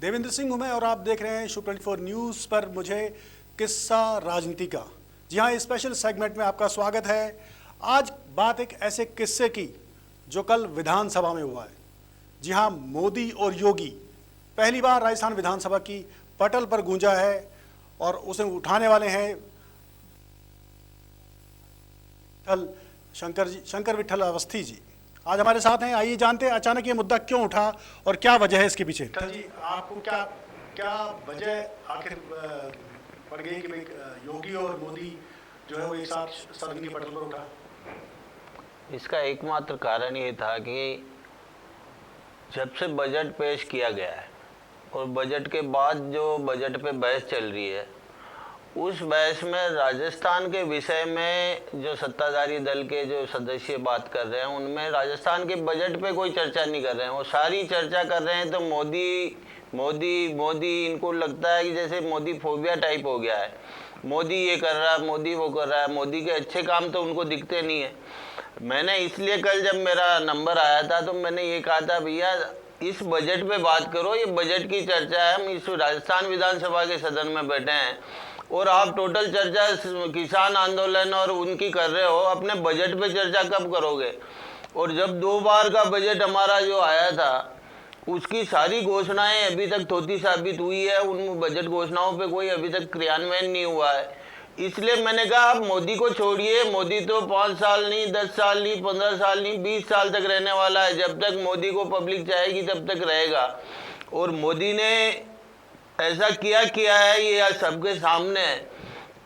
देवेंद्र सिंह हूं मैं और आप देख रहे हैं शो 24 न्यूज़ पर मुझे किस्सा राजनीति का। जी हाँ, स्पेशल सेगमेंट में आपका स्वागत है। आज बात एक ऐसे किस्से की जो कल विधानसभा में हुआ है। जी हाँ, मोदी और योगी पहली बार राजस्थान विधानसभा की पटल पर गूंजा है और उसे उठाने वाले हैं शंकर विठल अवस्थी जी। आज हमारे साथ हैं। आइए जानते हैं अचानक ये मुद्दा क्यों उठा और क्या वजह है इसके पीछे। जी, आपको क्या क्या वजह आखिर पड़ गई कि योगी और मोदी जो है वो एक साथ सदन की पटल पर उठा? इसका एकमात्र कारण ये था कि जब से बजट पेश किया गया है और बजट के बाद जो बजट पे बहस चल रही है, उस बहस में राजस्थान के विषय में जो सत्ताधारी दल के जो सदस्य बात कर रहे हैं, उनमें राजस्थान के बजट पे कोई चर्चा नहीं कर रहे हैं। वो सारी चर्चा कर रहे हैं तो मोदी मोदी मोदी। इनको लगता है कि जैसे मोदी फोबिया टाइप हो गया है। मोदी ये कर रहा है, मोदी वो कर रहा है। मोदी के अच्छे काम तो उनको दिखते नहीं है। मैंने इसलिए कल जब मेरा नंबर आया था तो मैंने ये कहा था, भैया इस बजट पे बात करो, ये बजट की चर्चा है। हम इस राजस्थान विधानसभा के सदन में बैठे हैं और आप टोटल चर्चा किसान आंदोलन और उनकी कर रहे हो, अपने बजट पे चर्चा कब करोगे? और जब 2 बार का बजट हमारा जो आया था, उसकी सारी घोषणाएं अभी तक थोती साबित हुई है। उन बजट घोषणाओं पे कोई अभी तक क्रियान्वयन नहीं हुआ है। इसलिए मैंने कहा आप मोदी को छोड़िए। मोदी तो 5 साल नहीं, 10 साल नहीं, 15 साल नहीं, 20 साल तक रहने वाला है। जब तक मोदी को पब्लिक चाहेगी तब तक रहेगा। और मोदी ने ऐसा किया है, ये सबके सामने है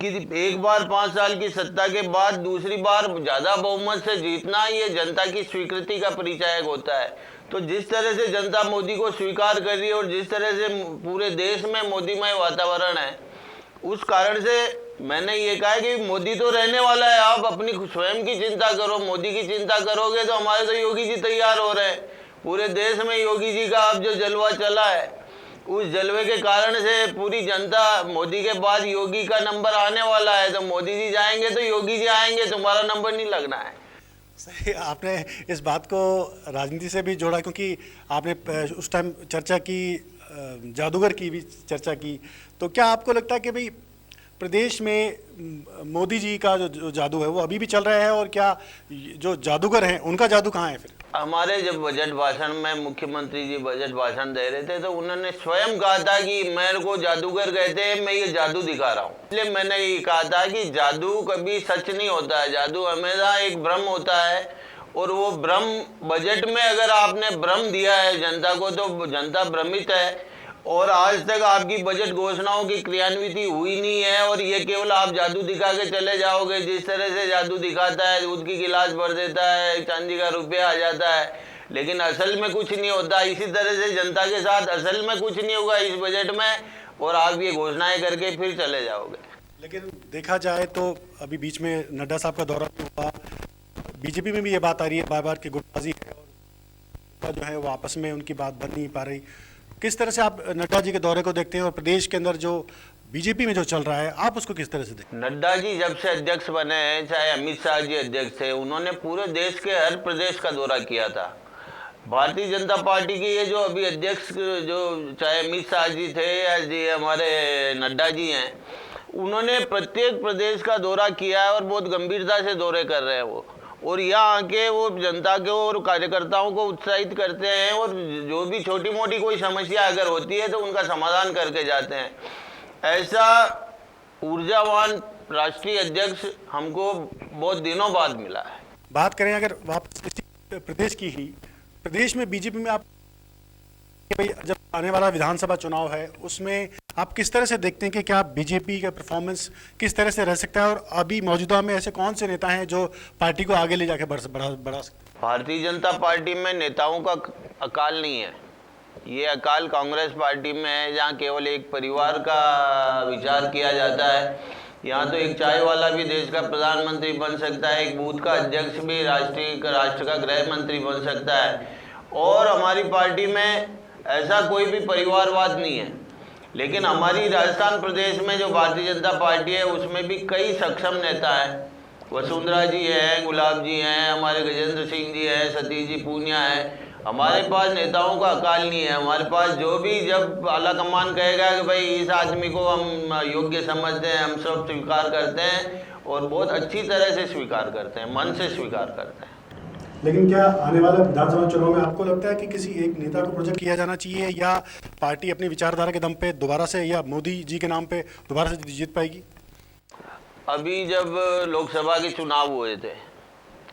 कि एक बार 5 साल की सत्ता के बाद दूसरी बार ज़्यादा बहुमत से जीतना, ये जनता की स्वीकृति का परिचायक होता है। तो जिस तरह से जनता मोदी को स्वीकार कर रही है और जिस तरह से पूरे देश में मोदीमय वातावरण है, उस कारण से मैंने ये कहा है कि मोदी तो रहने वाला है। आप अपनी स्वयं की चिंता करो। मोदी की चिंता करोगे तो हमारे तो योगी जी तैयार हो रहे हैं। पूरे देश में योगी जी का अब जो जलवा चला है, उस जलवे के कारण से पूरी जनता मोदी के बाद योगी का नंबर आने वाला है। तो मोदी जी जाएंगे तो योगी जी आएंगे, तुम्हारा नंबर नहीं लगना है। सही, आपने इस बात को राजनीति से भी जोड़ा, क्योंकि आपने उस टाइम चर्चा की, जादूगर की भी चर्चा की। तो क्या आपको लगता है कि भाई प्रदेश में मोदी जी का जो जादू है वो अभी भी चल रहा है, और क्या जो जादूगर हैं उनका जादू कहाँ है फिर? हमारे जब बजट भाषण में मुख्यमंत्री जी बजट भाषण दे रहे थे तो उन्होंने स्वयं कहा था कि मेरे को जादूगर कहते हैं, मैं ये जादू दिखा रहा हूँ। इसलिए मैंने ये कहा था कि जादू कभी सच नहीं होता है। जादू हमेशा एक भ्रम होता है। और वो भ्रम, बजट में अगर आपने भ्रम दिया है जनता को तो जनता भ्रमित है। और आज तक आपकी बजट घोषणाओं की क्रियान्विति हुई नहीं है और ये केवल आप जादू दिखा के चले जाओगे। जिस तरह से जादू दिखाता है, दूध की गिलास भर देता है, चांदी का रुपया आ जाता है, लेकिन असल में कुछ नहीं होता। इसी तरह से जनता के साथ असल में कुछ नहीं होगा इस बजट में, और आप ये घोषणाएं करके फिर चले जाओगे। लेकिन देखा जाए तो अभी बीच में नड्डा साहब का दौरा भी हुआ, बीजेपी में भी ये बात आ रही है बार बार की गुटबाजी है और जो है वो आपस में उनकी बात बन नहीं पा रही। किस तरह से आप नड्डा जी के दौरे को देखते हैं और प्रदेश के अंदर जो बीजेपी में जो चल रहा है, आप उसको किस तरह से देखते हैं? नड्डा जी जब से अध्यक्ष बने हैं, चाहे अमित शाह जी अध्यक्ष थे, उन्होंने पूरे देश के हर प्रदेश का दौरा किया था। भारतीय जनता पार्टी के ये जो अभी अध्यक्ष, जो चाहे अमित शाह जी थे या जी हमारे नड्डा जी हैं, उन्होंने प्रत्येक प्रदेश का दौरा किया है और बहुत गंभीरता से दौरे कर रहे हैं वो। और यहाँ आके वो जनता को और कार्यकर्ताओं को उत्साहित करते हैं और जो भी छोटी मोटी कोई समस्या अगर होती है तो उनका समाधान करके जाते हैं। ऐसा ऊर्जावान राष्ट्रीय अध्यक्ष हमको बहुत दिनों बाद मिला है। बात करें अगर वापस इसी प्रदेश की ही, प्रदेश में बीजेपी में आप भाई जब आने वाला विधानसभा चुनाव है उसमें आप किस तरह से देखते हैं कि क्या बीजेपी का परफॉर्मेंस किस तरह से रह सकता है, और अभी मौजूदा में ऐसे कौन से नेता हैं जो पार्टी को आगे ले जाके बढ़ा सकते हैं? भारतीय जनता पार्टी में नेताओं का अकाल नहीं है। ये अकाल कांग्रेस पार्टी में है, जहाँ केवल एक परिवार का विचार किया जाता है। यहाँ तो एक चाय वाला भी देश का प्रधानमंत्री बन सकता है, एक बूथ का अध्यक्ष भी राष्ट्र का गृह मंत्री बन सकता है। और हमारी पार्टी में ऐसा कोई भी परिवारवाद नहीं है। लेकिन हमारी राजस्थान प्रदेश में जो भारतीय जनता पार्टी है उसमें भी कई सक्षम नेता हैं। वसुंधरा जी हैं, गुलाब जी हैं, हमारे गजेंद्र सिंह जी हैं, सतीश जी पूनिया हैं, हमारे पास नेताओं का अकाल नहीं है। हमारे पास जो भी जब आला कमान कहेगा कि भाई इस आदमी को हम योग्य समझते हैं, हम सब स्वीकार करते हैं और बहुत अच्छी तरह से स्वीकार करते हैं, मन से स्वीकार करते हैं। लेकिन क्या आने वाले विधानसभा चुनाव में आपको लगता है कि किसी एक नेता को प्रोजेक्ट किया जाना चाहिए, या पार्टी अपनी विचारधारा के दम पे दोबारा से, या मोदी जी के नाम पे दोबारा से जीत पाएगी? अभी जब लोकसभा के चुनाव हुए थे,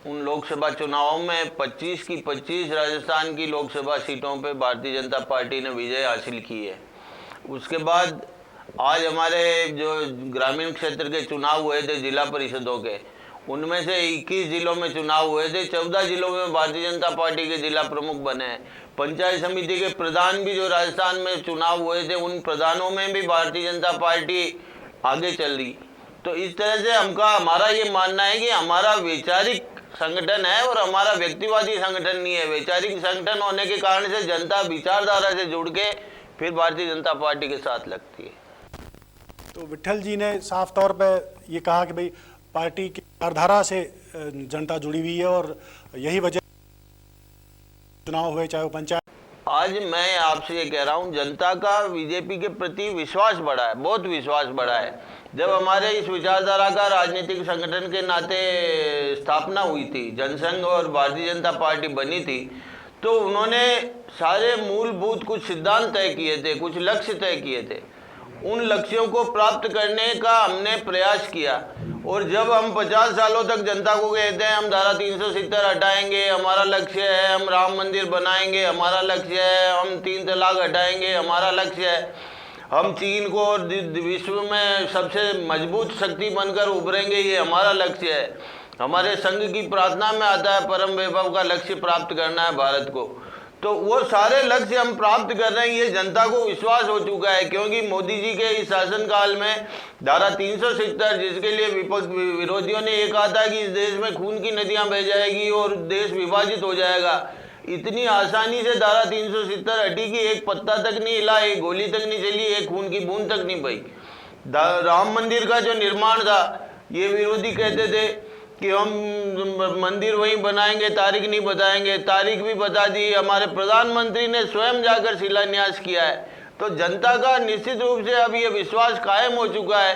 उन लोकसभा चुनावों में 25 की 25 राजस्थान की लोकसभा सीटों पे भारतीय जनता पार्टी ने विजय हासिल की है। उसके बाद आज हमारे जो ग्रामीण क्षेत्र के चुनाव हुए थे जिला परिषदों के, उनमें से 21 जिलों में चुनाव हुए थे। 14 जिलों में भारतीय जनता पार्टी के जिला प्रमुख बने हैं। पंचायत समिति के प्रधान भी जो राजस्थान में चुनाव हुए थे, उन प्रधानों में भी भारतीय जनता पार्टी आगे चल रही। तो इस तरह से हमारा ये मानना है कि हमारा वैचारिक संगठन है और हमारा व्यक्तिवादी संगठन नहीं है। वैचारिक संगठन होने के कारण से जनता विचारधारा से जुड़ के फिर भारतीय जनता पार्टी के साथ लगती है। तो विट्ठल जी ने साफ तौर पे ये कहा कि भाई पार्टी की विचारधारा से जनता जुड़ी हुई है और यही वजह चुनाव हुए, चाहे वो पंचायत। आज मैं आपसे ये कह रहा हूँ, जनता का बीजेपी के प्रति विश्वास बढ़ा है, बहुत विश्वास बढ़ा है। जब हमारे इस विचारधारा का राजनीतिक संगठन के नाते स्थापना हुई थी, जनसंघ और भारतीय जनता पार्टी बनी थी, तो उन्होंने सारे मूलभूत कुछ सिद्धांत तय किए थे, कुछ लक्ष्य तय किए थे। उन लक्ष्यों को प्राप्त करने का हमने प्रयास किया। और जब हम 50 सालों तक जनता को कहते हैं हम धारा 370 हटाएंगे, हमारा लक्ष्य है, हम राम मंदिर बनाएंगे, हमारा लक्ष्य है, हम 3 तलाक हटाएंगे, हमारा लक्ष्य है, हम चीन को और विश्व में सबसे मजबूत शक्ति बनकर उभरेंगे, ये हमारा लक्ष्य है। हमारे संघ की प्रार्थना में आता है परम वैभव का लक्ष्य प्राप्त करना है भारत को। तो वो सारे लक्ष्य हम प्राप्त कर रहे हैं, ये जनता को विश्वास हो चुका है। क्योंकि मोदी जी के इस शासनकाल में धारा 370, जिसके लिए विपक्ष विरोधियों ने ये कहा था कि इस देश में खून की नदियां बह जाएगी और देश विभाजित हो जाएगा, इतनी आसानी से धारा 370 हटी कि एक पत्ता तक नहीं हिला, एक गोली तक नहीं चली, एक खून की बूंद तक नहीं बही। राम मंदिर का जो निर्माण था, ये विरोधी कहते थे कि हम मंदिर वहीं बनाएंगे, तारीख नहीं बताएंगे, तारीख भी बता दी। हमारे प्रधानमंत्री ने स्वयं जाकर शिलान्यास किया है। तो जनता का निश्चित रूप से अब ये विश्वास कायम हो चुका है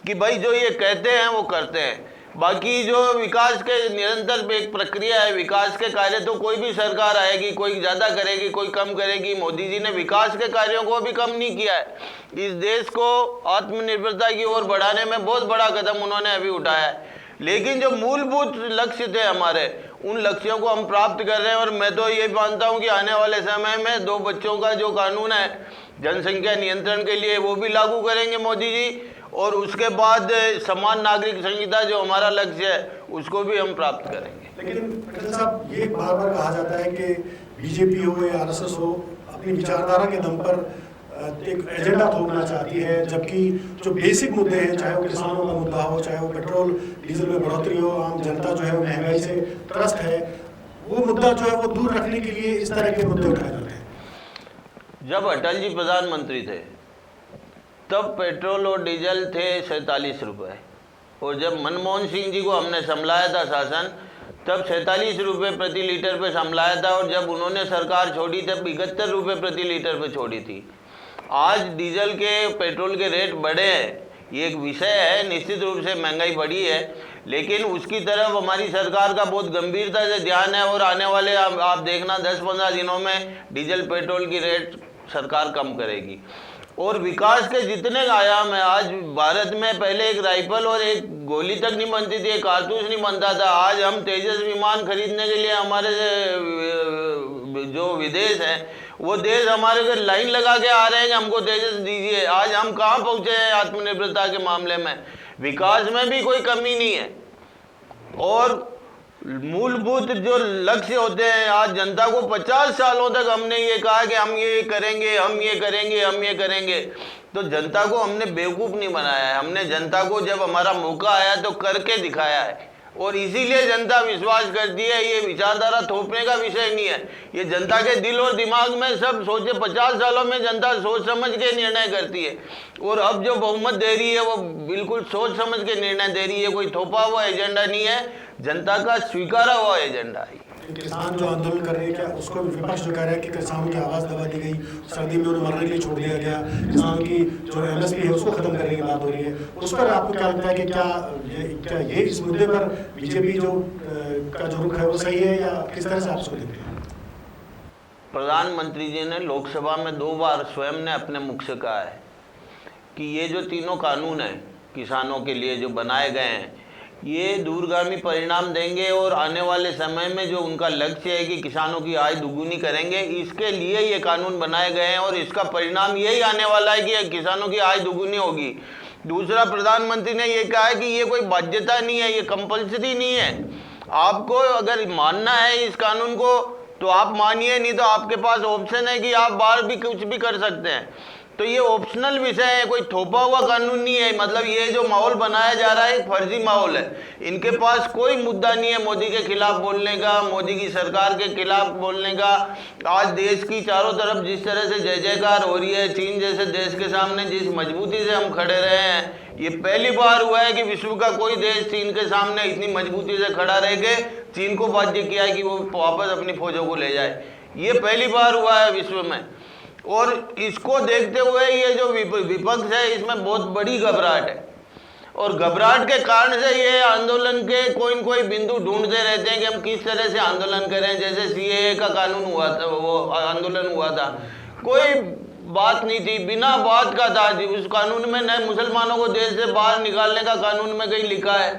कि भाई जो ये कहते हैं वो करते हैं। बाकी जो विकास के निरंतर एक प्रक्रिया है, विकास के कार्य तो कोई भी सरकार आएगी, कोई ज़्यादा करेगी, कोई कम करेगी। मोदी जी ने विकास के कार्यों को भी कम नहीं किया है। इस देश को आत्मनिर्भरता की ओर बढ़ाने में बहुत बड़ा कदम उन्होंने अभी उठाया है। लेकिन जो मूलभूत लक्ष्य थे हमारे, उन लक्ष्यों को हम प्राप्त कर रहे हैं। और मैं तो ये मानता हूं कि आने वाले समय में 2 बच्चों का जो कानून है जनसंख्या नियंत्रण के लिए, वो भी लागू करेंगे मोदी जी। और उसके बाद समान नागरिक संहिता जो हमारा लक्ष्य है, उसको भी हम प्राप्त करेंगे। लेकिन विट्ठल साहब, ये बार बार कहा जाता है कि बीजेपी हो या आरएसएस हो, अपनी विचारधारा के दम पर एक एजेंडा थोपना चाहती है, जबकि जो बेसिक मुद्दे हैं, चाहे वो किसानों का मुद्दा हो, चाहे वो पेट्रोल डीजल में बढ़ोतरी हो, आम जनता जो है वो महंगाई से त्रस्त है, वो मुद्दा जो है वो दूर रखने के लिए इस तरह के मुद्दे उठाए जाते हैं। जब अटल जी प्रधानमंत्री थे तब पेट्रोल और डीजल थे 47 रुपये, और जब मनमोहन सिंह जी को हमने संभलाया था शासन, तब 47 रुपये प्रति लीटर पे संभलाया था। और जब उन्होंने सरकार छोड़ी तब 71 रुपये प्रति लीटर पे छोड़ी थी। आज डीजल के पेट्रोल के रेट बढ़े हैं, ये एक विषय है, निश्चित रूप से महंगाई बढ़ी है, लेकिन उसकी तरफ हमारी सरकार का बहुत गंभीरता से ध्यान है। और आने वाले आप देखना 10-15 दिनों में डीजल पेट्रोल की रेट सरकार कम करेगी। और विकास के जितने आयाम है, आज भारत में पहले एक राइफल और एक गोली तक नहीं बनती थी, एक कारतूस नहीं बनता था। आज हम तेजस विमान खरीदने के लिए हमारे जो विदेश हैं, वो देश हमारे घर लाइन लगा के आ रहे हैं कि हमको तेजस दीजिए। आज हम कहाँ पहुँचे हैं आत्मनिर्भरता के मामले में? विकास में भी कोई कमी नहीं है। और मूलभूत जो लक्ष्य होते हैं, आज जनता को 50 सालों तक हमने ये कहा कि हम ये करेंगे, हम ये करेंगे, हम ये करेंगे, तो जनता को हमने बेवकूफ़ नहीं बनाया है। हमने जनता को जब हमारा मौका आया तो करके दिखाया है, और इसीलिए जनता विश्वास करती है। ये विचारधारा थोपने का विषय नहीं है, ये जनता के दिल और दिमाग में सब सोचे। 50 सालों में जनता सोच समझ के निर्णय करती है, और अब जो बहुमत दे रही है वो बिल्कुल सोच समझ के निर्णय दे रही है। कोई थोपा हुआ एजेंडा नहीं है, जनता का स्वीकारा हुआ एजेंडा है। किसान जो आंदोलन कर रहे हैं, क्या उसको विपक्ष जो कह रहा है कि किसानों की आवाज़ दबा दी गई, सर्दी में उन्हें मरने के लिए छोड़ दिया गया, किसानों की जो MSP है उसको खत्म करने की बात हो रही है, उस पर आपको क्या लगता है कि क्या ये इस मुद्दे पर बीजेपी का जो रुख है वो सही है, या किस तरह से आप उसको देखते हैं? प्रधानमंत्री जी ने लोकसभा में 2 बार स्वयं ने अपने मुख से कहा है कि ये जो तीनों कानून हैं किसानों के लिए जो बनाए गए हैं, ये दूरगामी परिणाम देंगे और आने वाले समय में जो उनका लक्ष्य है कि किसानों की आय दुगुनी करेंगे, इसके लिए ये कानून बनाए गए हैं और इसका परिणाम यही आने वाला है कि किसानों की आय दुगुनी होगी। दूसरा, प्रधानमंत्री ने ये कहा है कि ये कोई बाध्यता नहीं है, ये कंपल्सरी नहीं है। आपको अगर मानना है इस कानून को तो आप मानिए, नहीं तो आपके पास ऑप्शन है कि आप बाहर भी कुछ भी कर सकते हैं। तो ये ऑप्शनल विषय है, कोई थोपा हुआ कानून नहीं है। मतलब ये जो माहौल बनाया जा रहा है फर्जी माहौल है। इनके पास कोई मुद्दा नहीं है मोदी के खिलाफ बोलने का, मोदी की सरकार के खिलाफ बोलने का। आज देश की चारों तरफ जिस तरह से जय जयकार हो रही है, चीन जैसे देश के सामने जिस मजबूती से हम खड़े रहे हैं, ये पहली बार हुआ है कि विश्व का कोई देश चीन के सामने इतनी मजबूती से खड़ा रह के चीन को बाध्य किया है कि वो वापस अपनी फौजों को ले जाए। ये पहली बार हुआ है विश्व में। और इसको देखते हुए ये जो विपक्ष है इसमें बहुत बड़ी घबराहट है, और घबराहट के कारण से ये आंदोलन के कोई न कोई बिंदु ढूंढते रहते हैं कि हम किस तरह से आंदोलन करें। जैसे CAA का कानून हुआ था, वो आंदोलन हुआ था, कोई बात नहीं थी, बिना बात का था। उस कानून में न मुसलमानों को देश से बाहर निकालने का कानून में कहीं लिखा है,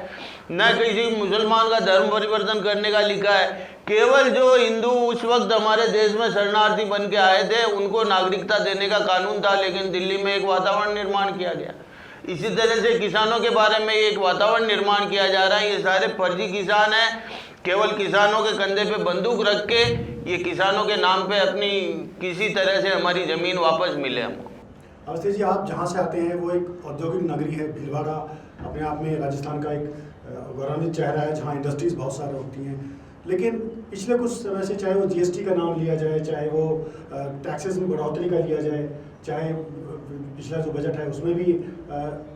न किसी मुसलमान का धर्म परिवर्तन करने का लिखा है। केवल जो हिंदू उस वक्त हमारे देश में शरणार्थी बन के आए थे उनको नागरिकता देने का कानून था, लेकिन दिल्ली में एक वातावरण निर्माण किया गया। इसी तरह से किसानों के बारे में एक वातावरण निर्माण किया जा रहा है। ये सारे फर्जी किसान हैं, केवल किसानों के कंधे पे बंदूक रख के ये किसानों के नाम पे अपनी किसी तरह से हमारी ज़मीन वापस मिले हमको। अवस्थी जी, आप जहाँ से आते हैं वो एक औद्योगिक नगरी है। भीलवाड़ा अपने आप में राजस्थान का एक गौरवान्वित चेहरा है, जहाँ इंडस्ट्रीज बहुत सारी होती हैं। लेकिन पिछले कुछ समय से, चाहे वो GST का नाम लिया जाए, चाहे वो टैक्सेस में बढ़ोतरी का लिया जाए, चाहे पिछला जो बजट है उसमें भी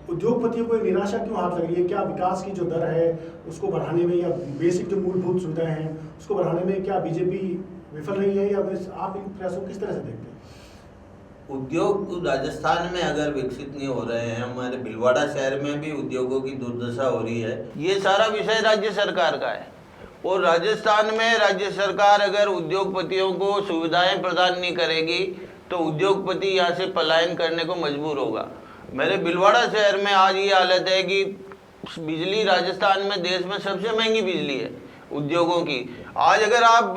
उद्योगपतियों को निराशा क्यों हाथ लग रही है? क्या विकास की जो दर है उसको बढ़ाने में, या बेसिक जो मूलभूत सुविधाएं हैं उसको बढ़ाने में क्या बीजेपी विफल रही है, या आप इन प्रयासों को किस तरह से देखते हैं? उद्योग राजस्थान में अगर विकसित नहीं हो रहे हैं, हमारे भीलवाड़ा शहर में भी उद्योगों की दुर्दशा हो रही है। ये सारा विषय राज्य सरकार का है, और राजस्थान में राज्य सरकार अगर उद्योगपतियों को सुविधाएं प्रदान नहीं करेगी तो उद्योगपति यहाँ से पलायन करने को मजबूर होगा। मेरे भीलवाड़ा शहर में आज ये हालत है कि बिजली राजस्थान में देश में सबसे महंगी बिजली है उद्योगों की। आज अगर आप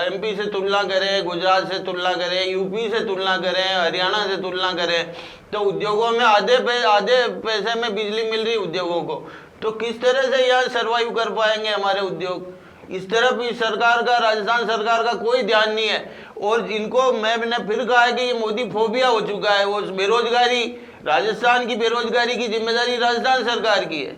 MP से तुलना करें, गुजरात से तुलना करें, UP से तुलना करें, हरियाणा से तुलना करें, तो उद्योगों में आधे पैसे में बिजली मिल रही उद्योगों को। तो किस तरह से यहाँ सर्वाइव कर पाएंगे हमारे उद्योग? इस तरफ इस सरकार का, राजस्थान सरकार का कोई ध्यान नहीं है। और इनको मैंने फिर कहा है कि ये मोदी फोबिया हो चुका है। वो बेरोजगारी, राजस्थान की बेरोजगारी की जिम्मेदारी राजस्थान सरकार की है।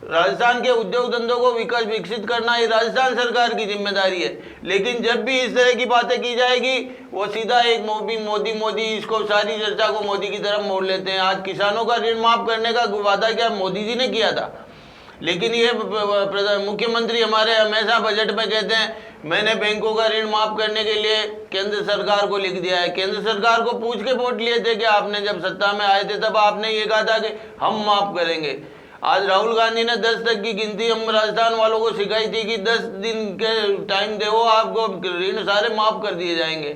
राजस्थान के उद्योग धंधों को विकसित करना ये राजस्थान सरकार की जिम्मेदारी है। लेकिन जब भी इस तरह की बातें की जाएगी वो सीधा एक मोदी इसको सारी चर्चा को मोदी की तरफ मोड़ लेते हैं। आज किसानों का ऋण माफ करने का वादा क्या मोदी जी ने किया था, लेकिन ये मुख्यमंत्री हमारे हमेशा बजट में कहते हैं मैंने बैंकों का ऋण माफ करने के लिए केंद्र सरकार को लिख दिया है। केंद्र सरकार को पूछ के वोट लिए थे कि आपने जब सत्ता में आए थे तब आपने ये कहा था कि हम माफ करेंगे। आज राहुल गांधी ने 10 तक की गिनती हम राजस्थान वालों को सिखाई थी कि 10 दिन के टाइम दो, आपको ऋण सारे माफ कर दिए जाएंगे।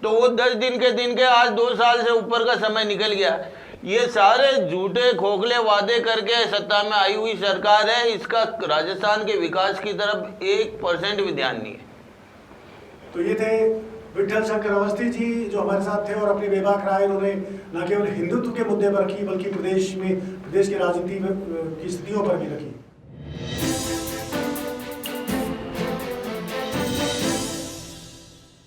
तो वो 10 दिन के आज 2 साल से ऊपर का समय निकल गया। ये सारे झूठे खोखले वादे करके सत्ता में आई हुई सरकार है। इसका राजस्थान के विकास की तरफ 1% भी ध्यान नहीं है। तो ये थे विठल शंकर अवस्थी जी जो हमारे साथ थे, और अपनी बेबाक राय उन्होंने न केवल हिंदुत्व के मुद्दे पर की बल्कि प्रदेश की राजनीति की स्थितियों पर भी रखी।